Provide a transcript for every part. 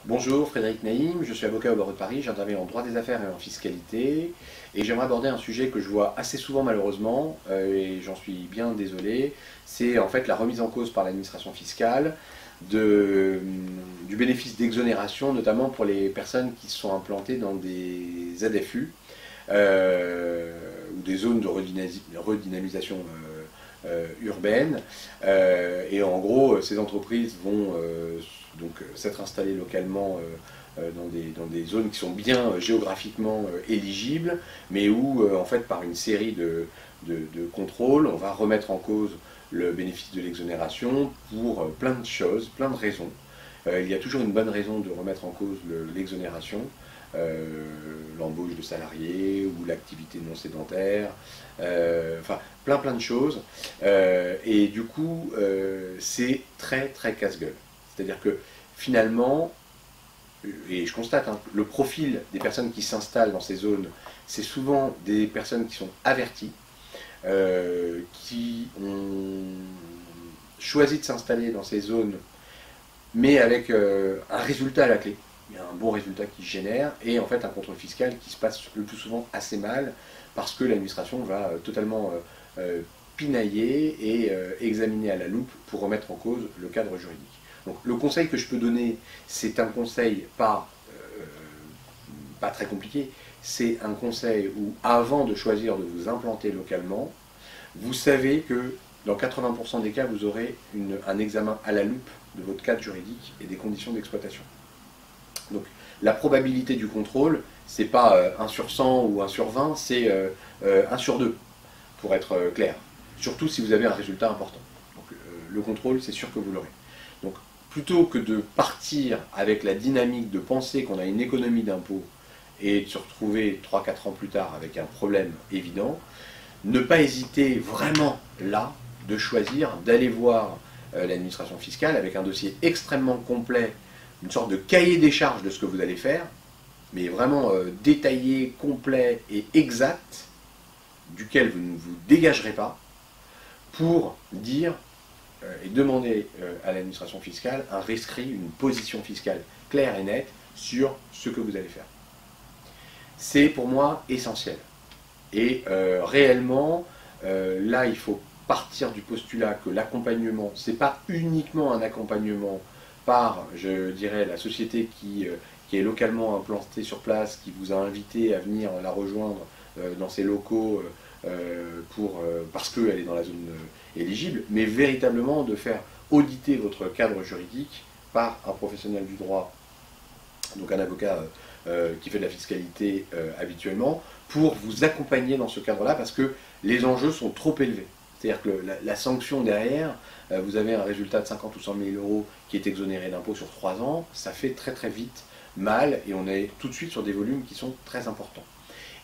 Bonjour, Frédéric Naïm, je suis avocat au barreau de Paris, j'interviens en droit des affaires et en fiscalité, et j'aimerais aborder un sujet que je vois assez souvent malheureusement, et j'en suis bien désolé, c'est en fait la remise en cause par l'administration fiscale du bénéfice d'exonération, notamment pour les personnes qui sont implantées dans des ZFU, ou des zones de redynamisation urbaine. Et en gros, ces entreprises vont donc s'être installées localement dans des zones qui sont bien géographiquement éligibles, mais où en fait par une série de contrôles, on va remettre en cause le bénéfice de l'exonération pour plein de choses, plein de raisons. Il y a toujours une bonne raison de remettre en cause l'exonération, l'embauche de salariés ou l'activité non sédentaire, enfin plein de choses. Et du coup, c'est très casse-gueule. C'est-à-dire que finalement, et je constate, hein, le profil des personnes qui s'installent dans ces zones, c'est souvent des personnes qui sont averties, qui ont choisi de s'installer dans ces zones, mais avec un résultat à la clé. Il y a un bon résultat qui se génère, et en fait un contrôle fiscal qui se passe le plus souvent assez mal, parce que l'administration va totalement pinailler et examiner à la loupe pour remettre en cause le cadre juridique. Donc le conseil que je peux donner, c'est un conseil pas très compliqué, c'est un conseil où avant de choisir de vous implanter localement, vous savez que dans 80% des cas, vous aurez un examen à la loupe de votre cadre juridique et des conditions d'exploitation. Donc la probabilité du contrôle, c'est pas 1 sur 100 ou 1 sur 20, c'est 1 sur 2, pour être clair. Surtout si vous avez un résultat important. Donc le contrôle, c'est sûr que vous l'aurez. Donc plutôt que de partir avec la dynamique de penser qu'on a une économie d'impôts et de se retrouver 3-4 ans plus tard avec un problème évident, ne pas hésiter vraiment là de choisir d'aller voir l'administration fiscale avec un dossier extrêmement complet, une sorte de cahier des charges de ce que vous allez faire, mais vraiment détaillé, complet et exact, duquel vous ne vous dégagerez pas, pour dire et demander à l'administration fiscale un rescrit, une position fiscale claire et nette sur ce que vous allez faire. C'est pour moi essentiel. Et réellement, là, il faut partir du postulat que l'accompagnement, c'est pas uniquement un accompagnement par, je dirais, la société qui est localement implantée sur place, qui vous a invité à venir la rejoindre dans ses locaux parce qu'elle est dans la zone éligible, mais véritablement de faire auditer votre cadre juridique par un professionnel du droit, donc un avocat qui fait de la fiscalité habituellement, pour vous accompagner dans ce cadre-là, parce que les enjeux sont trop élevés. C'est-à-dire que la sanction derrière, vous avez un résultat de 50 ou 100 000 euros qui est exonéré d'impôt sur 3 ans, ça fait très vite mal, et on est tout de suite sur des volumes qui sont très importants.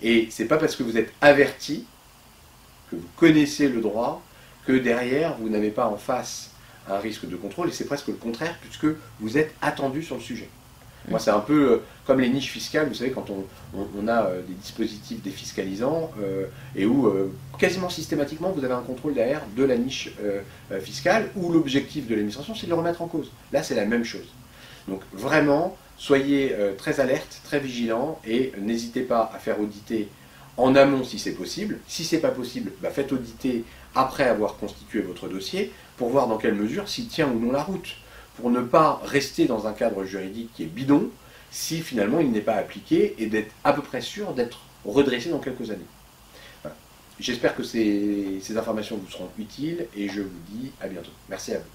Et c'est pas parce que vous êtes averti, que vous connaissez le droit, que derrière, vous n'avez pas en face un risque de contrôle, et c'est presque le contraire, puisque vous êtes attendu sur le sujet. Moi, c'est un peu comme les niches fiscales, vous savez, quand on a des dispositifs défiscalisants, et où quasiment systématiquement, vous avez un contrôle derrière de la niche fiscale, où l'objectif de l'administration, c'est de le remettre en cause. Là, c'est la même chose. Donc vraiment, soyez très alerte, très vigilant, et n'hésitez pas à faire auditer en amont si c'est possible. Si c'est pas possible, bah faites auditer après avoir constitué votre dossier, pour voir dans quelle mesure s'il tient ou non la route, pour ne pas rester dans un cadre juridique qui est bidon, si finalement il n'est pas appliqué, et d'être à peu près sûr d'être redressé dans quelques années. Voilà. J'espère que ces informations vous seront utiles, et je vous dis à bientôt. Merci à vous.